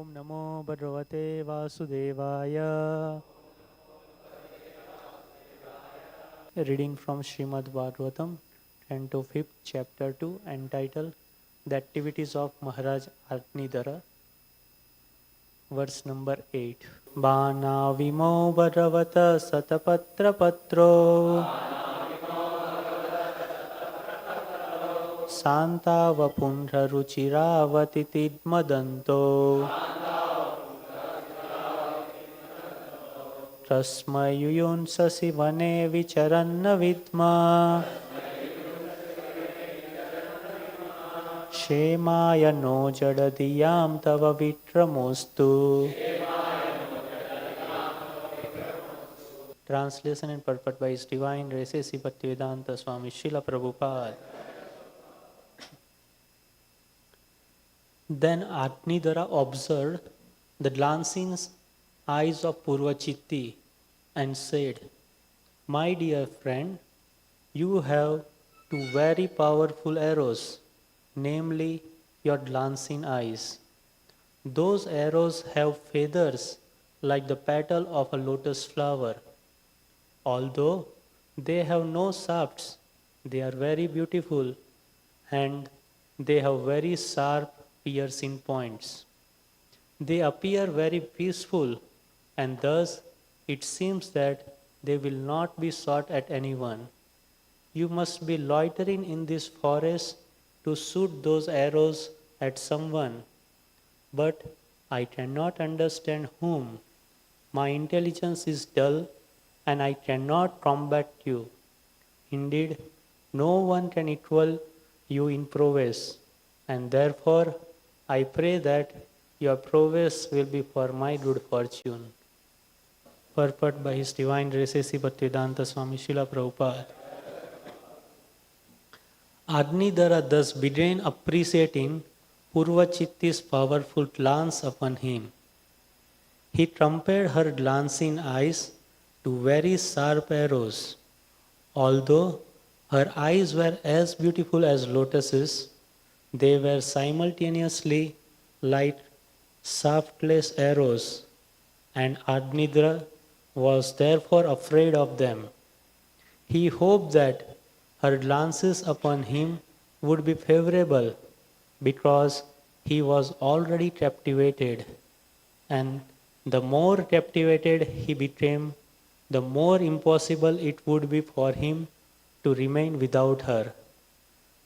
Om Namo Bhagavate Vasudevaya. Reading from Srimad Bhagavatam, Canto 5, Chapter 2, entitled The Activities of Maharaj Arnidara, verse number 8. Bana vimo bhagavata satapatra patro Santa vapundra ruchiravati tidmadanto Tasmayuyun sasivane vicharanna vidma Shemaya no jadadiyam tava vitramostu. Translation and purport by His Divine Grace Bhaktivedanta Swami Srila Prabhupada. Then Arnidara observed the glancing eyes of Purvachitti and said, "My dear friend, you have two very powerful arrows, namely your glancing eyes. Those arrows have feathers like the petal of a lotus flower. Although they have no shafts, they are very beautiful and they have very sharp piercing points. They appear very peaceful and thus it seems that they will not be shot at anyone. You must be loitering in this forest to shoot those arrows at someone. But I cannot understand whom. My intelligence is dull and I cannot combat you. Indeed, no one can equal you in prowess, and therefore I pray that your prowess will be for my good fortune." Purport by His Divine Grace Bhaktivedanta Swami Srila Prabhupada. Arnidara thus began appreciating Purvachitti's powerful glance upon him. He compared her glancing eyes to very sharp arrows. Although her eyes were as beautiful as lotuses, they were simultaneously like shaftless arrows, and Arnidra was therefore afraid of them. He hoped that her glances upon him would be favorable, because he was already captivated, and the more captivated he became, the more impossible it would be for him to remain without her.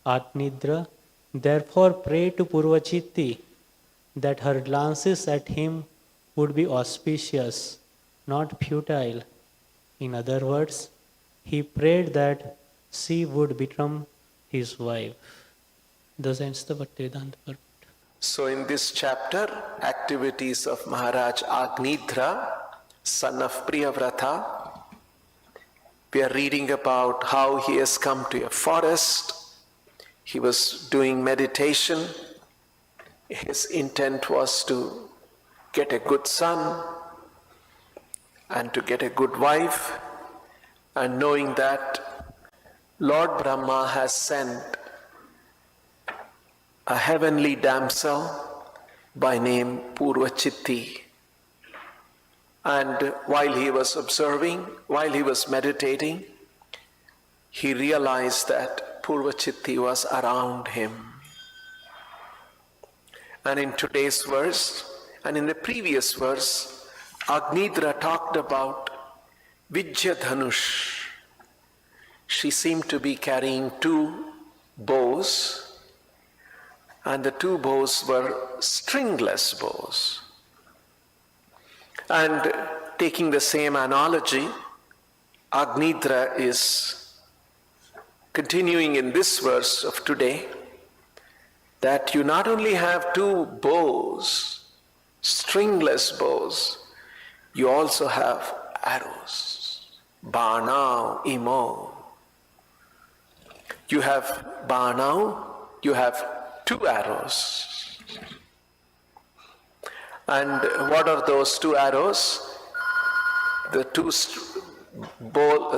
Arnidra therefore prayed to Purvachitti that her glances at him would be auspicious, not futile. In other words, he prayed that she would become his wife. Thus ends the Bhaktivedanta purport. So in this chapter, activities of Maharaj Arnidra, son of Priyavrata, we are reading about how he has come to a forest. He was doing meditation. His intent was to get a good son and to get a good wife, and knowing that Lord Brahma has sent a heavenly damsel by name Purvachitti. And while he was observing, while he was meditating, he realized that Purvachitti was around him. And in today's verse, and in the previous verse, Arnidra talked about Vijyadhanush. She seemed to be carrying two bows, and the two bows were stringless bows. And taking the same analogy, Arnidra is continuing in this verse of today, that you not only have two bows, stringless bows, you also have arrows. Bana imo. You have bana, you have two arrows. And what are those two arrows? The two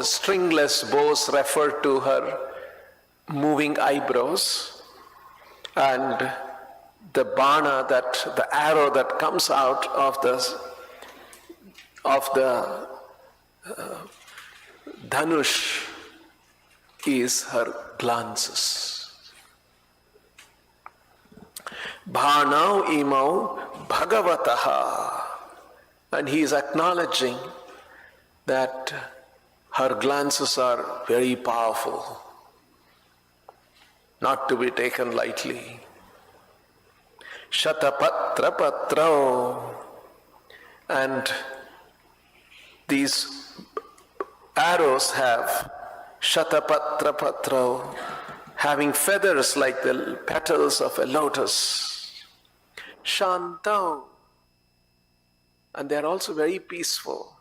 stringless bows refer to her moving eyebrows, and the bana, the arrow that comes out of the dhanush is her glances. Bhanau imau bhagavataha. And he is acknowledging that her glances are very powerful, not to be taken lightly. Shatapatra patrao. And these arrows have Shatapatra patrao, having feathers like the petals of a lotus. Shantau. And they are also very peaceful.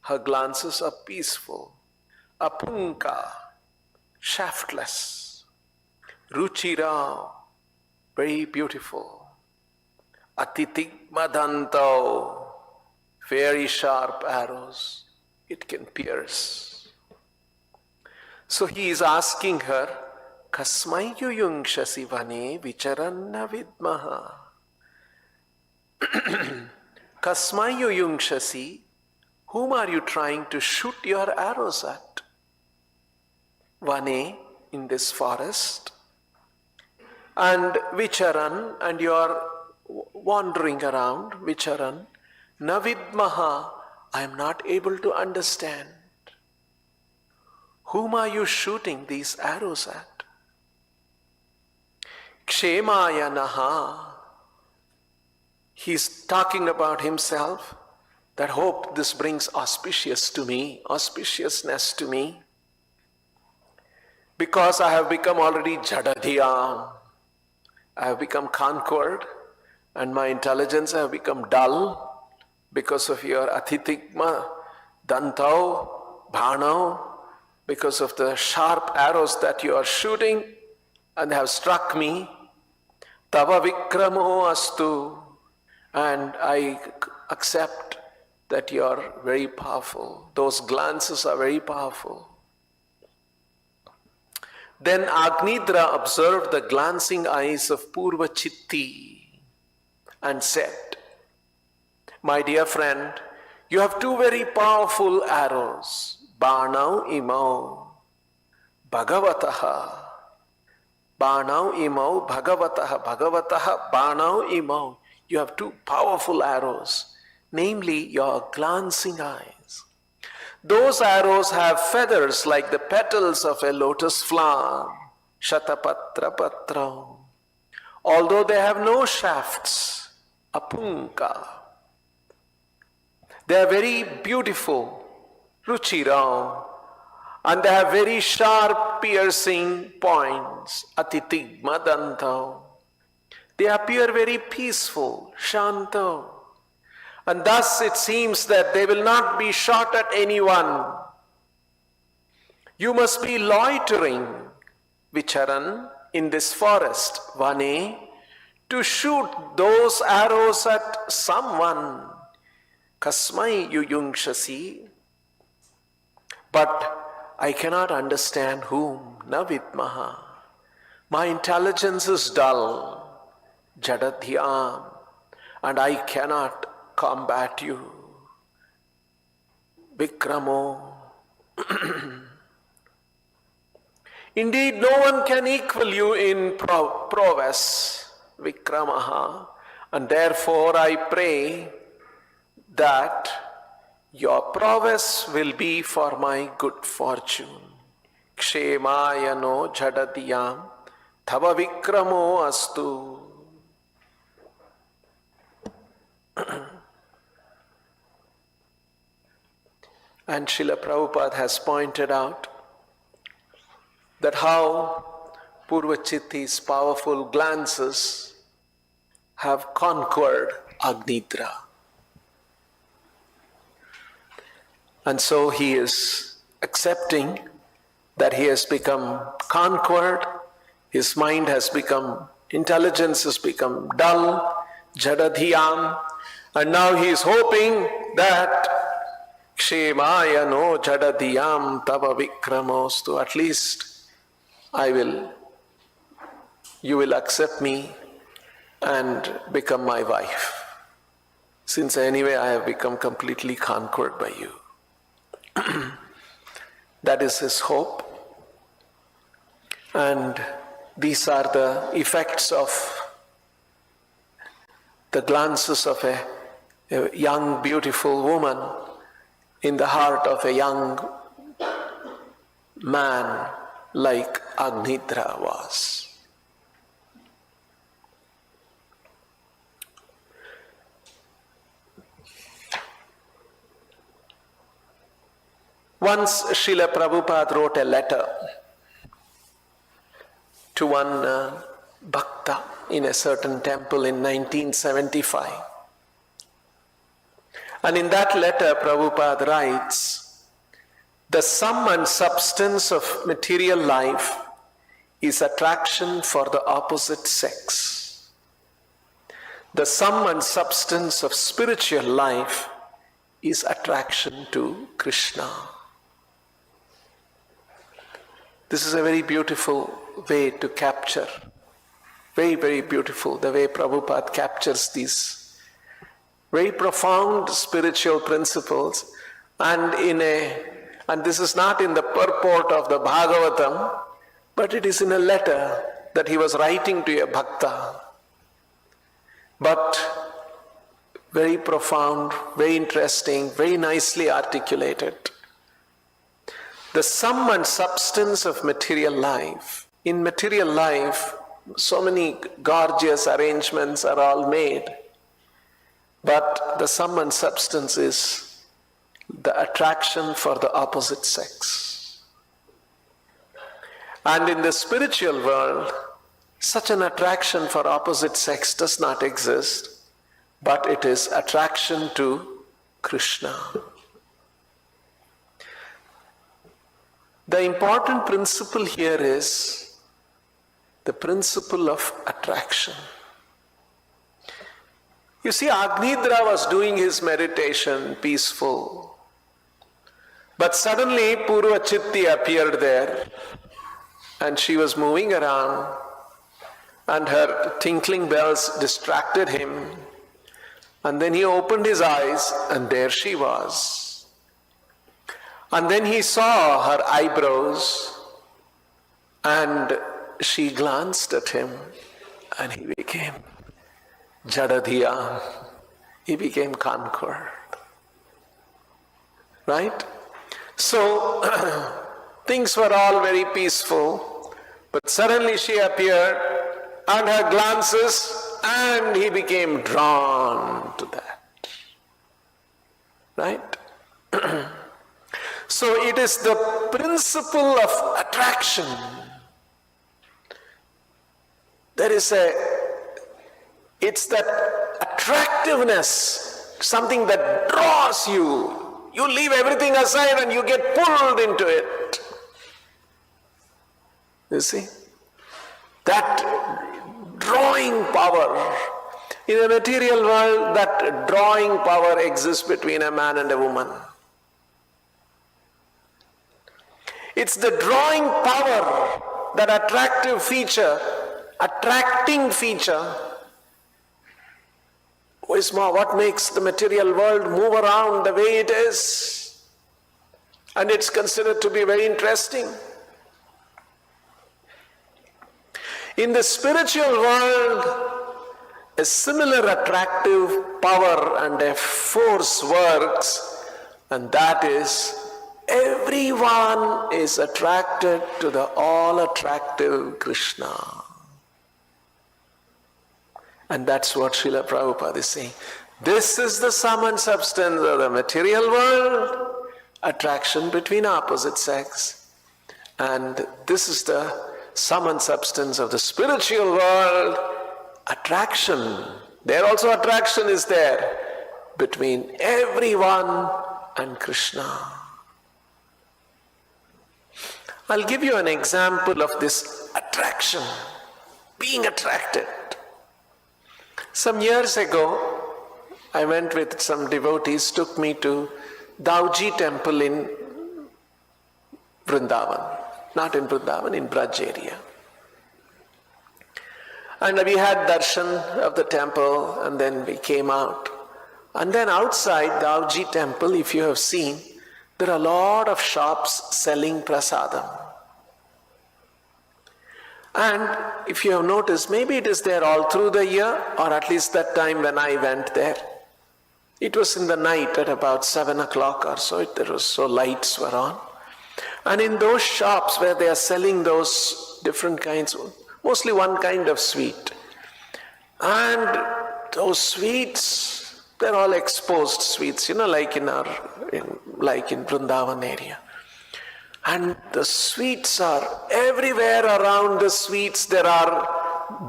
Her glances are peaceful. Apunka, shaftless. Ruchira, very beautiful. Atitigmadantau, very sharp arrows. It can pierce. So he is asking her, Kasmai yuyungshasi vane vicharanna vidmaha. Kasmai yuyungshasi, whom are you trying to shoot your arrows at? Vane, in this forest. And vicharan, and you are wandering around, vicharan. Navidmaha, I am not able to understand. Whom are you shooting these arrows at? Kshemaya naha. He's talking about himself, that hope this brings auspiciousness to me, because I have become already jadadhyam. I have become conquered, and my intelligence have become dull because of your atitigma, dantau, bhanau, because of the sharp arrows that you are shooting and have struck me. Tava vikramo astu. And I accept that you are very powerful. Those glances are very powerful. Then Agnidra observed the glancing eyes of Purva Chitti and said, My dear friend, you have two very powerful arrows. Banau imau bhagavataha. Banau imau bhagavataha. Bhagavataha banau imau. You have two powerful arrows, namely your glancing eyes. Those arrows have feathers like the petals of a lotus flower, Shatapatra patra. Although they have no shafts, apunka. They are very beautiful, ruchira, and they have very sharp piercing points, atitigmadantau. They appear very peaceful, shanto. And thus it seems that they will not be shot at anyone. You must be loitering, vicharan, in this forest, vane, to shoot those arrows at someone. Kasmai yuyungshasi. But I cannot understand whom, na vidmaha. My intelligence is dull. Jadadhyam, and I cannot combat you. Vikramo. Indeed, no one can equal you in prowess, Vikramaha, and therefore I pray that your prowess will be for my good fortune. Kshemaya no jadadhyam, tava vikramo astu. And Srila Prabhupada has pointed out that how Purvachitti's powerful glances have conquered Agnidra. And so he is accepting that he has become conquered, his mind has become, intelligence has become dull, jadadhyam, and now he is hoping that Kshemaya no jadadhyam tava vikramostu, at least you will accept me and become my wife, since anyway I have become completely conquered by you. That is his hope. And these are the effects of the glances of a young, beautiful woman in the heart of a young man like Agnidra was. Once Srila Prabhupada wrote a letter to one bhakta in a certain temple in 1975. And in that letter, Prabhupada writes, "The sum and substance of material life is attraction for the opposite sex. The sum and substance of spiritual life is attraction to Krishna." This is a very beautiful way to capture, very, very beautiful, the way Prabhupada captures these very profound spiritual principles, and this is not in the purport of the Bhagavatam, but it is in a letter that he was writing to a bhakta. But very profound, very interesting, very nicely articulated. The sum and substance of material life. In material life, so many gorgeous arrangements are all made, but the sum and substance is the attraction for the opposite sex. And in the spiritual world, such an attraction for opposite sex does not exist, but it is attraction to Krishna. The important principle here is the principle of attraction. You see, Agnidra was doing his meditation peaceful, but suddenly Purvachitti appeared there, and she was moving around, and her tinkling bells distracted him, and then he opened his eyes, and there she was. And then he saw her eyebrows, and she glanced at him, and he became Jadadhiya. He became conquered. Right? So, things were all very peaceful, but suddenly she appeared, and her glances, and he became drawn to that. Right? So it is the principle of attraction. It's that attractiveness, something that draws you. You leave everything aside and you get pulled into it. You see? That drawing power. In the material world, that drawing power exists between a man and a woman. It's the drawing power, that attractive feature, attracting feature, what makes the material world move around the way it is. And it's considered to be very interesting. In the spiritual world, a similar attractive power and a force works, and that is, everyone is attracted to the all-attractive Krishna. And that's what Srila Prabhupada is saying. This is the sum and substance of the material world, attraction between opposite sex. And this is the sum and substance of the spiritual world, attraction. There also attraction is there between everyone and Krishna. I'll give you an example of this attraction, being attracted. Some years ago, I went with some devotees, took me to Dauji temple in Vrindavan. Not in Vrindavan, in Braj area. And we had darshan of the temple, and then we came out. And then outside the Avji temple, if you have seen, there are a lot of shops selling prasadam. And if you have noticed, maybe it is there all through the year, or at least that time when I went there. It was in the night at about 7 o'clock or so, lights were on. And in those shops where they are selling those different kinds, mostly one kind of sweet. And those sweets, they're all exposed sweets, like in Vrindavan area. And the sweets are everywhere around the sweets. There are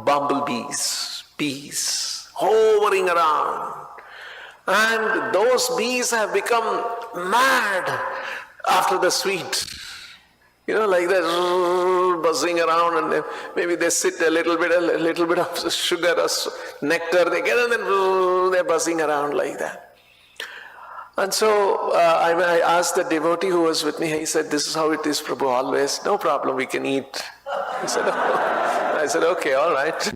bumblebees, bees hovering around. And those bees have become mad after the sweet. Like that, buzzing around, and maybe they sit a little bit of sugar or nectar they get, and then they're buzzing around like that. And so I asked the devotee who was with me, he said, "This is how it is, Prabhu, always. No problem, we can eat." He said, "Oh." I said, "Okay, all right."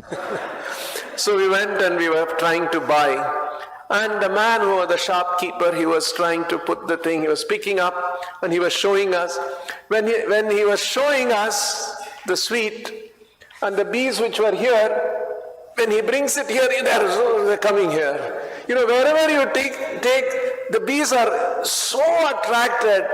So we went and we were trying to buy. And the man who was the shopkeeper, he was trying to put the thing, he was picking up and he was showing us. When he was showing us the sweet and the bees which were here, when he brings it here, they're coming here. Wherever you take, the bees are so attracted,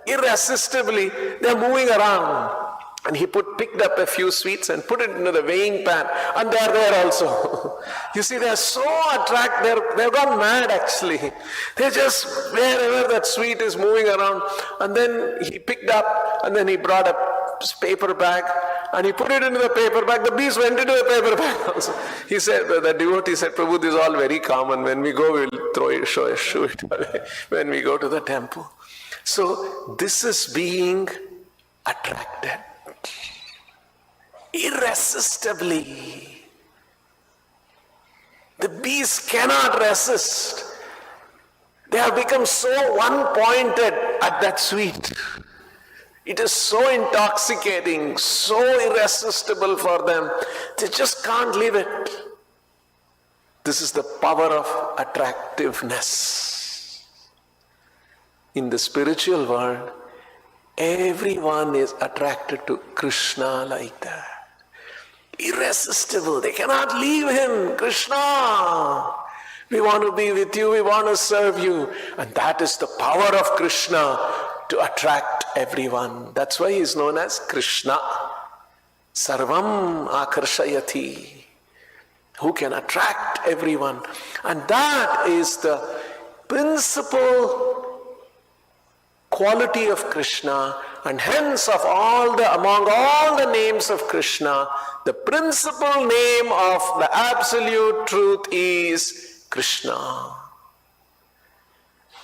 irresistibly, they're moving around. And he picked up a few sweets and put it into the weighing pan, and they're there also. You see, they're so attracted, they've gone mad actually. They're just wherever that sweet is moving around. And then he picked up, and then he brought a paper bag, and he put it into the paper bag. The bees went into the paper bag also. He said, the devotee said, "Prabhu, this is all very common. When we go, we'll throw it, shoo it away when we go to the temple." So this is being attracted. Irresistibly. The bees cannot resist. They have become so one-pointed at that sweet. It is so intoxicating, so irresistible for them. They just can't leave it. This is the power of attractiveness. In the spiritual world, everyone is attracted to Krishna like that. Irresistible. They cannot leave him. Krishna, we want to be with you. We want to serve you. And that is the power of Krishna to attract everyone. That's why he is known as Krishna. Sarvam akarshayati. Who can attract everyone. And that is the principal quality of Krishna, and hence among all the names of Krishna, the principal name of the absolute truth is Krishna.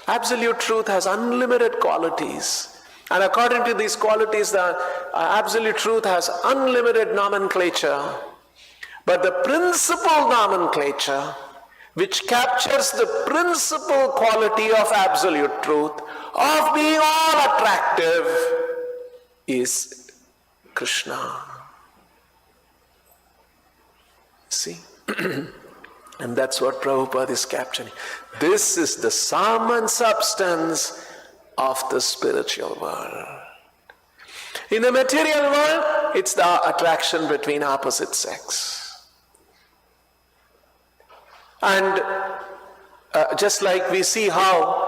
Absolute truth has unlimited qualities, and according to these qualities, the absolute truth has unlimited nomenclature. But the principal nomenclature, which captures the principal quality of absolute truth, of being all attractive, is Krishna. See? And that's what Prabhupada is capturing. This is the sum and substance of the spiritual world. In the material world, it's the attraction between opposite sex. And just like we see how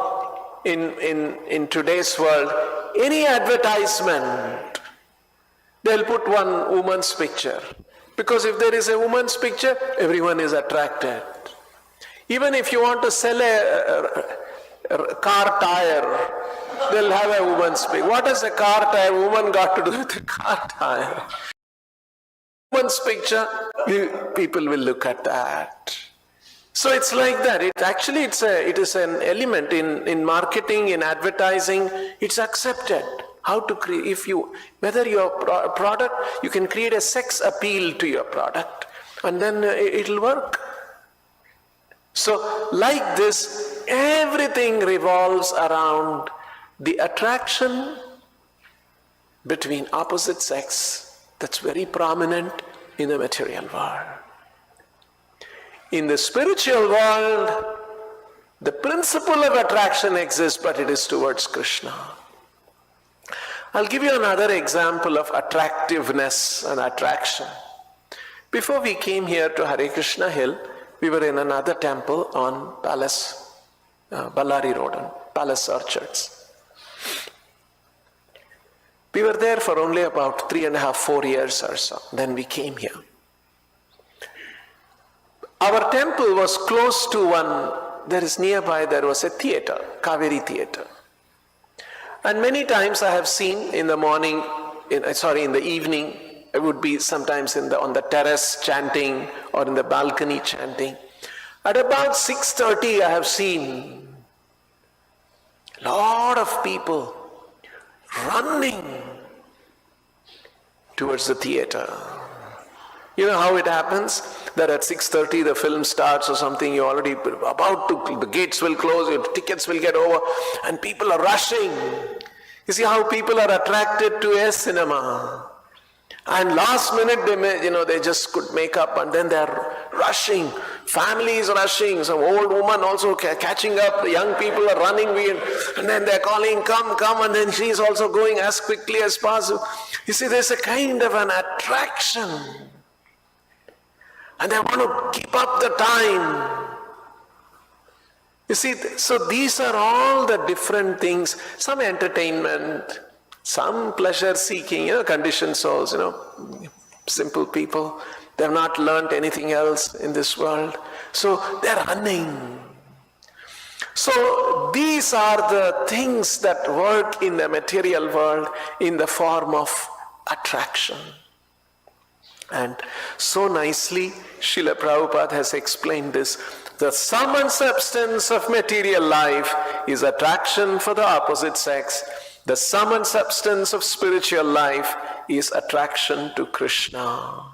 in today's world, any advertisement, they'll put one woman's picture. Because if there is a woman's picture, everyone is attracted. Even if you want to sell a car tire, they'll have a woman's picture. What has a car tire woman got to do with a car tire? Woman's picture, people will look at that. So it's like that. It is an element in marketing, in advertising. It's accepted. How to create, whether your product, you can create a sex appeal to your product, and then it'll work. So like this, everything revolves around the attraction between opposite sex that's very prominent in the material world. In the spiritual world, the principle of attraction exists, but it is towards Krishna. I'll give you another example of attractiveness and attraction. Before we came here to Hare Krishna Hill, we were in another temple on Palace, Ballari Road, on Palace Orchards. We were there for only about 3.5, 4 years or so. Then we came here. Our temple was close to one, there was a theater, Kaveri Theater. And many times I have seen in the morning, in the evening, it would be sometimes on the terrace chanting or in the balcony chanting. At about 6:30 I have seen a lot of people running towards the theater. You know how it happens? That at 6:30 the film starts or something, you're already the gates will close, your tickets will get over, and people are rushing. You see how people are attracted to a cinema. And last minute they just could make up, and then they're rushing. Families rushing, some old woman also catching up, the young people are running, and then they're calling, come, and then she's also going as quickly as possible. You see, there's a kind of an attraction. And they want to keep up the time. You see, so these are all the different things. Some entertainment, some pleasure seeking, conditioned souls, simple people. They've not learned anything else in this world. So they're running. So these are the things that work in the material world in the form of attraction. And so nicely, Srila Prabhupada has explained this. The sum and substance of material life is attraction for the opposite sex. The sum and substance of spiritual life is attraction to Krishna.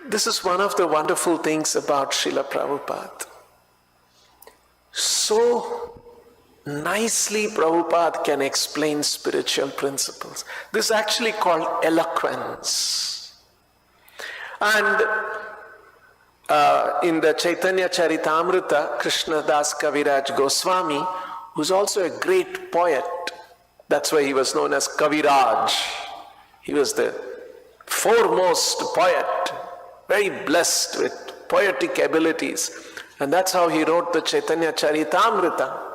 This is one of the wonderful things about Srila Prabhupada. So nicely Prabhupada can explain spiritual principles. This is actually called eloquence. And in the Chaitanya Charitamrita, Krishna Das Kaviraj Goswami, who's also a great poet, that's why he was known as Kaviraj. He was the foremost poet, very blessed with poetic abilities. And that's how he wrote the Chaitanya Charitamrita.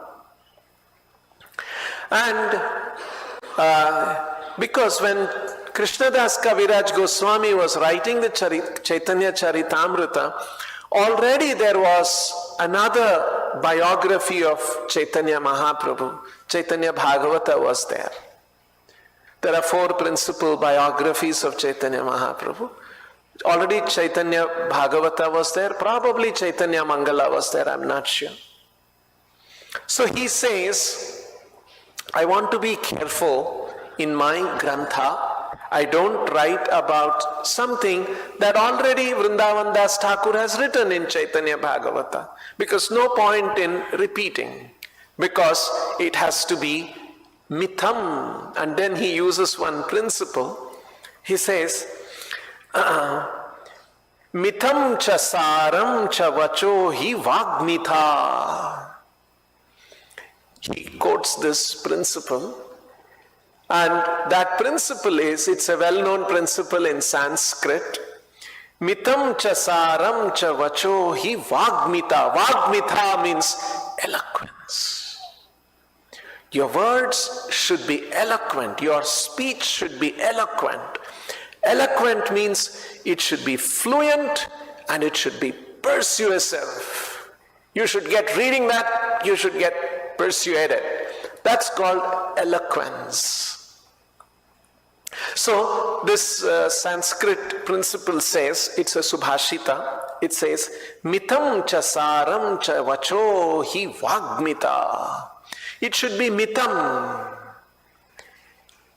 And because when Krishnadas Kaviraj Goswami was writing the Chaitanya Charitamrita, already there was another biography of Chaitanya Mahaprabhu. Chaitanya Bhagavata was there. There are 4 principal biographies of Chaitanya Mahaprabhu. Already Chaitanya Bhagavata was there. Probably Chaitanya Mangala was there, I'm not sure. So he says, I want to be careful in my grantha. I don't write about something that already Vrindavan Das Thakur has written in Chaitanya Bhagavata. Because no point in repeating. Because it has to be mitham. And then he uses one principle. He says, mitham cha saram cha vacho hi vagmitha. He quotes this principle, and that principle is, it's a well-known principle in Sanskrit. Mitam cha saram cha vacho hi vagmita. Vagmita means eloquence. Your words should be eloquent. Your speech should be eloquent. Eloquent means it should be fluent and it should be persuasive. You should get reading that, you should get persuaded. That's called eloquence. So this Sanskrit principle says, it's a subhashita, it says, mitam cha saram cha vacho hi vagmita. It should be mitam.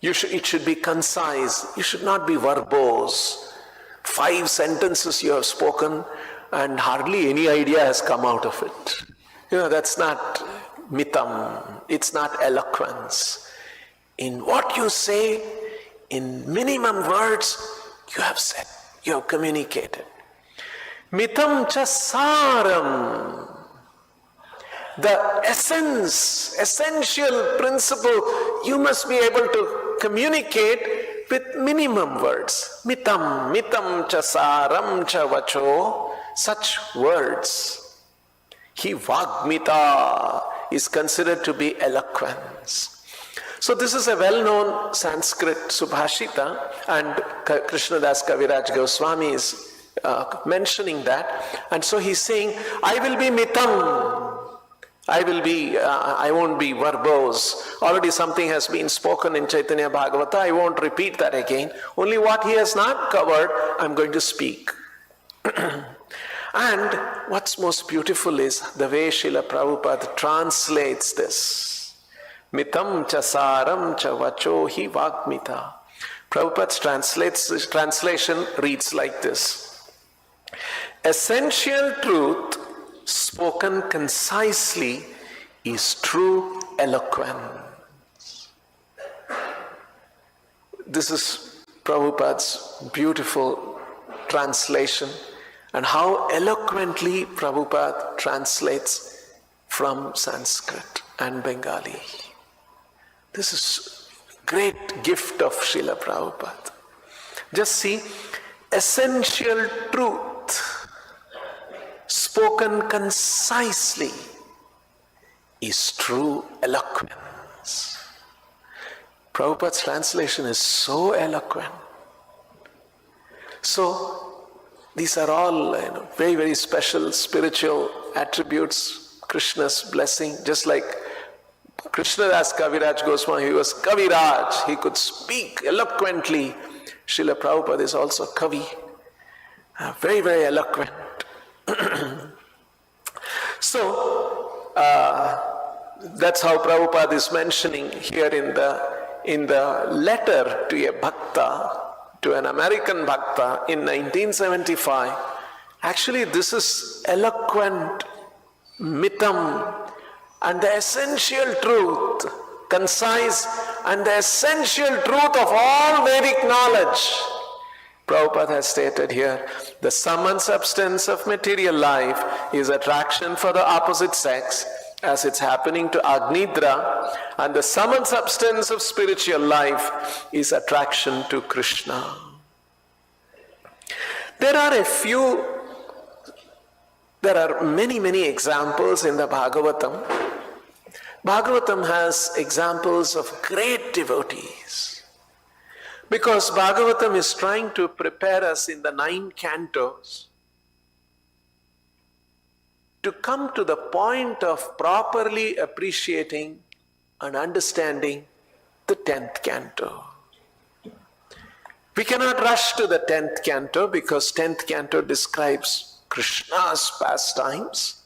It should be concise. You should not be verbose. 5 sentences you have spoken and hardly any idea has come out of it. That's not mitam. It's not eloquence. In what you say, in minimum words, you have said You have communicated. Mitam cha saram. The essence, essential principle, you must be able to communicate with minimum words. Mitam, mitam cha saram cha vacho. Such words. He vagmita is considered to be eloquence. So this is a well-known Sanskrit Subhashita, and Krishnadas Kaviraj Goswami is mentioning that. And so he's saying, I will be mitam. I won't be verbose. Already something has been spoken in Chaitanya Bhagavata. I won't repeat that again. Only what he has not covered, I'm going to speak. And what's most beautiful is the way Srila Prabhupada translates this. Mitam cha saram cha vacho hi vagmita. Prabhupada's translation reads like this. Essential truth spoken concisely is true eloquence. This is Prabhupada's beautiful translation, and how eloquently Prabhupada translates from Sanskrit and Bengali. This is great gift of Srila Prabhupada. Just see, essential truth spoken concisely is true eloquence. Prabhupada's translation is so eloquent. So these are all very, very special spiritual attributes, Krishna's blessing. Just like Krishnadas Kaviraj Goswami, he was Kaviraj, he could speak eloquently. Srila Prabhupada is also Kavi, very, very eloquent. So that's how Prabhupada is mentioning here in the letter to a bhakta, to an American bhakta in 1975. Actually, this is eloquent mitam, and the essential truth, concise, and the essential truth of all Vedic knowledge. Prabhupada has stated here, the sum and substance of material life is attraction for the opposite sex, as it's happening to Agnidra, and the sum and substance of spiritual life is attraction to Krishna. There are many examples in the Bhagavatam. Bhagavatam has examples of great devotees, because Bhagavatam is trying to prepare us in the 9 cantos to come to the point of properly appreciating and understanding the 10th canto. We cannot rush to the 10th canto, because 10th canto describes Krishna's pastimes.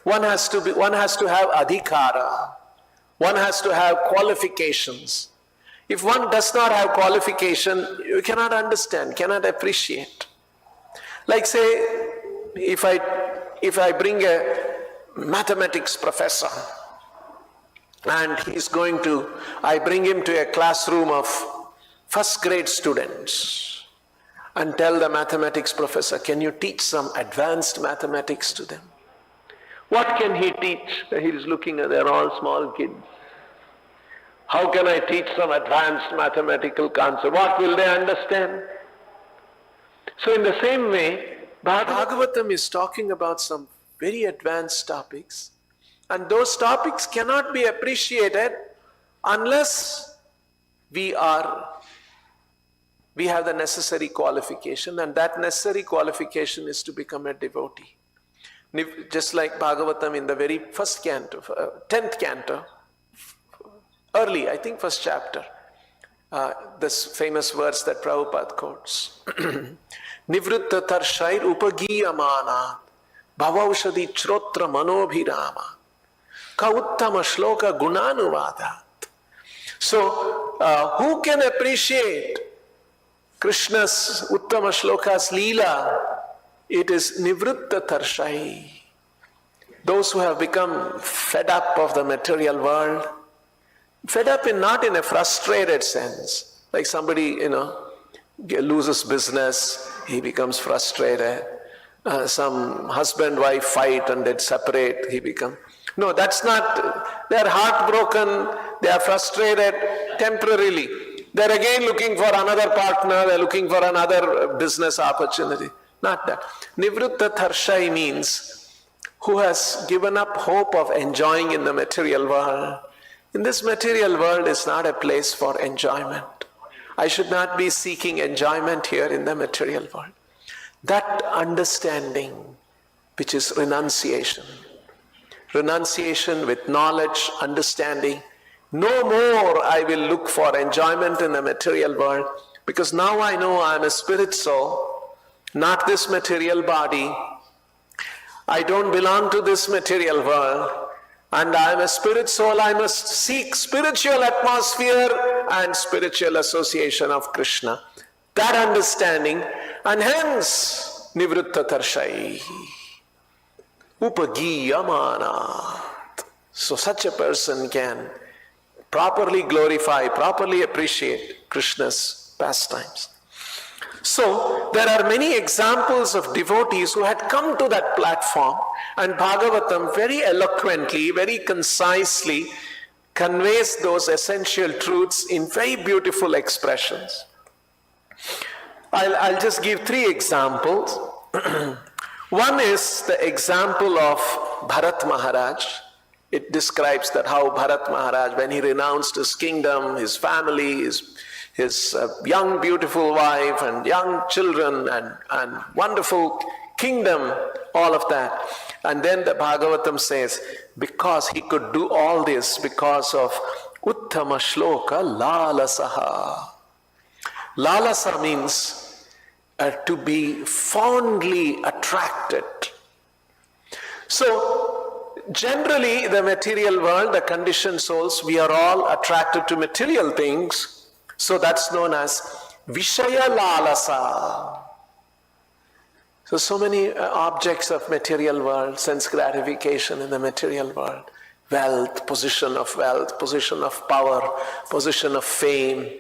One has to have adhikara. One has to have qualifications. If one does not have qualification, you cannot understand, cannot appreciate. Like say, if I bring a mathematics professor and I bring him to a classroom of first grade students and tell the mathematics professor, can you teach some advanced mathematics to them? What can he teach? He is looking at, they're all small kids. How can I teach some advanced mathematical concept? What will they understand? So in the same way, Bhagavatam is talking about some very advanced topics, and those topics cannot be appreciated unless we have the necessary qualification, and that necessary qualification is to become a devotee. Just like Bhagavatam in the very first canto, 10th canto, early, I think first chapter, this famous verse that Prabhupada quotes. Nivritta tarshair upagiyamana bhavaushadi chrotra manobhirama ka uttama shloka gunanuvadat. So, who can appreciate Krishna's uttama shlokas leela? It is nivritta tarshai. Those who have become fed up of the material world, fed up not in a frustrated sense, like somebody, loses business, he becomes frustrated. Some husband-wife fight and they separate, he becomes... No, that's not... They're heartbroken, they are frustrated temporarily. They're again looking for another partner, they're looking for another business opportunity. Not that. Nivrutta Tarshai means who has given up hope of enjoying in the material world. In this material world is not a place for enjoyment. I should not be seeking enjoyment here in the material world. That understanding, which is renunciation with knowledge, understanding, no more I will look for enjoyment in the material world, because now I know I am a spirit soul, not this material body. I don't belong to this material world, and I am a spirit soul. I must seek spiritual atmosphere and spiritual association of Krishna. That understanding, and hence Nivrutta Tarshai Upagiyamanat. So such a person can properly glorify, properly appreciate Krishna's pastimes. So there are many examples of devotees who had come to that platform, and Bhagavatam very eloquently, very concisely conveys those essential truths in very beautiful expressions. I'll just give 3 examples. One is the example of Bharat Maharaj. It describes that how Bharat Maharaj, when he renounced his kingdom, his family, his young beautiful wife and young children and wonderful kingdom, all of that. And then the Bhagavatam says, because he could do all this because of Uttama Shloka Lalasaha. Lalasa means to be fondly attracted. So, generally, the material world, the conditioned souls, we are all attracted to material things. So that's known as Vishaya Lalasa. So many objects of material world, sense gratification in the material world, wealth, position of power, position of fame,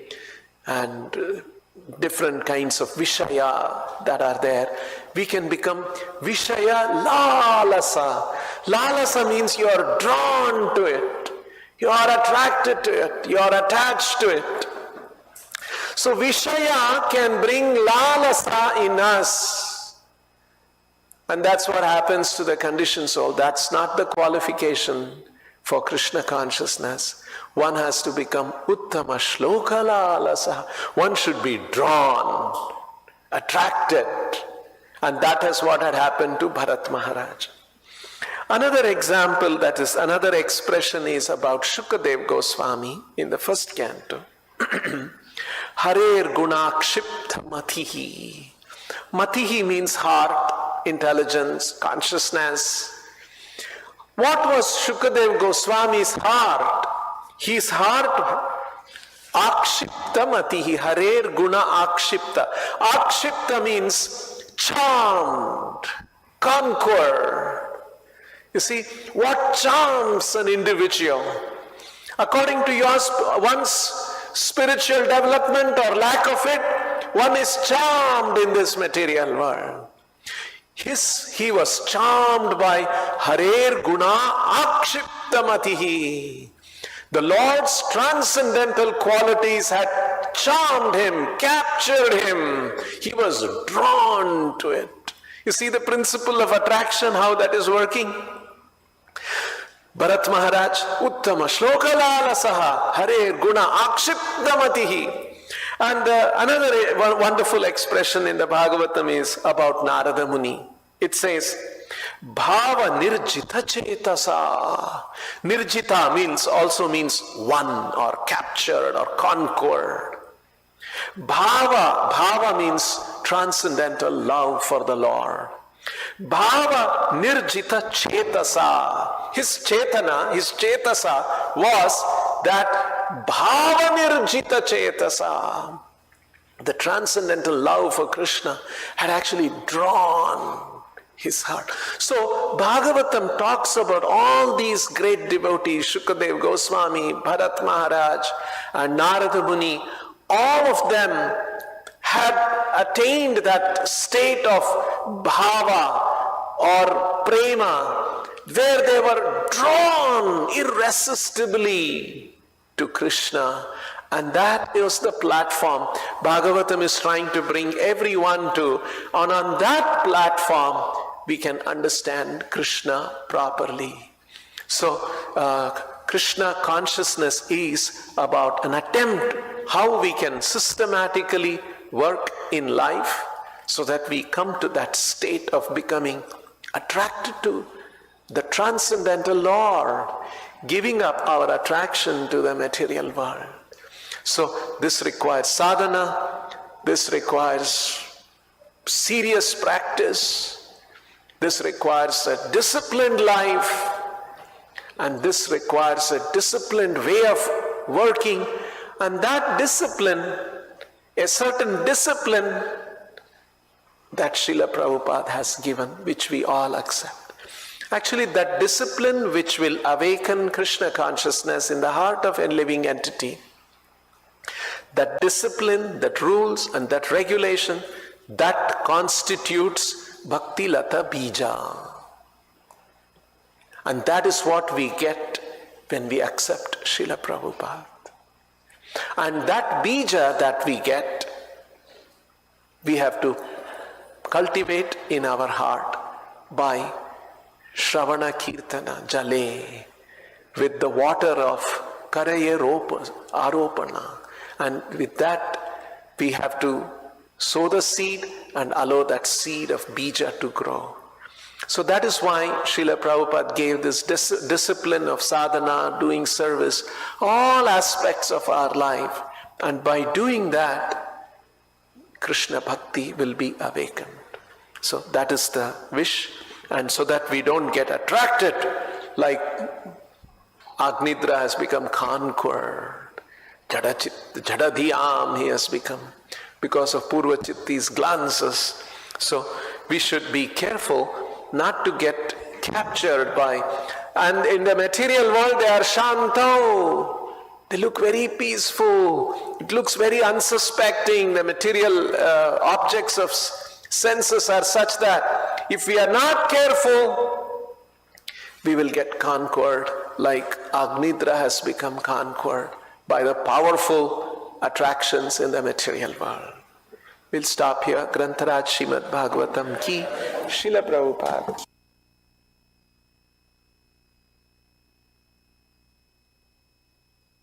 and different kinds of Vishaya that are there. We can become Vishaya Lalasa. Lalasa means you are drawn to it. You are attracted to it. You are attached to it. So Vishaya can bring Lalasa in us. And that's what happens to the conditioned soul. That's not the qualification for Krishna consciousness. One has to become Uttama Shloka Lalasa. One should be drawn, attracted. And that is what had happened to Bharat Maharaj. Another example, that is another expression, is about Shukadev Goswami in the first canto. Harer Gunakshipta Matihi. Matihi means heart, intelligence, consciousness. What was Shukadev Goswami's heart? His heart, Akshipta Matihi, Harer Guna Akshipta. Akshipta means charmed, conquered. You see, what charms an individual? According to one's spiritual development or lack of it, one is charmed in this material world. He was charmed by Harer Guna Akshipta Matihi. The Lord's transcendental qualities had charmed him, captured him. He was drawn to it. You see the principle of attraction, how that is working? Bharat Maharaj, Uttama Shloka Lalasaha, Harer Guna Akshipta Matihi. And another wonderful expression in the Bhagavatam is about Narada Muni. It says, Bhava Nirjita Chetasa. Nirjita also means won or captured or conquered. Bhava means transcendental love for the Lord. Bhava Nirjita Chetasa. His Chetasa was that Bhava Nirjita Chetasa. The transcendental love for Krishna had actually drawn his heart. So Bhagavatam talks about all these great devotees, Shukadev Goswami, Bharat Maharaj, and Narada Muni. All of them had attained that state of bhava or prema, where they were drawn irresistibly to Krishna. And that is the platform Bhagavatam is trying to bring everyone to. And on that platform, we can understand Krishna properly. So, Krishna consciousness is about an attempt how we can systematically work in life so that we come to that state of becoming attracted to the transcendental Lord, giving up our attraction to the material world. So this requires sadhana, this requires serious practice, this requires a disciplined life, and this requires a disciplined way of working. And that discipline, a certain discipline that Srila Prabhupada has given, which we all accept. Actually, that discipline which will awaken Krishna consciousness in the heart of a living entity, that discipline, that rules and that regulation, that constitutes Bhakti Lata Bija. And that is what we get when we accept Srila Prabhupada. And that bija that we get, we have to cultivate in our heart by Shravana Kirtana Jale, with the water of Karaye Aropana. And with that, we have to sow the seed and allow that seed of bija to grow. So that is why Srila Prabhupada gave this discipline of sadhana, doing service, all aspects of our life. And by doing that, Krishna Bhakti will be awakened. So that is the wish. And so that we don't get attracted like Agnidra has become conquered. Jadadhyam he has become because of Purvachitti's glances. So we should be careful not to get captured by, and in the material world they are shanto, they look very peaceful, it looks very unsuspecting. The material objects of senses are such that if we are not careful, we will get conquered like Agnidra has become conquered by the powerful attractions in the material world. We'll stop here. Grantharaj Srimad Bhagavatam ki, Srila Prabhupada.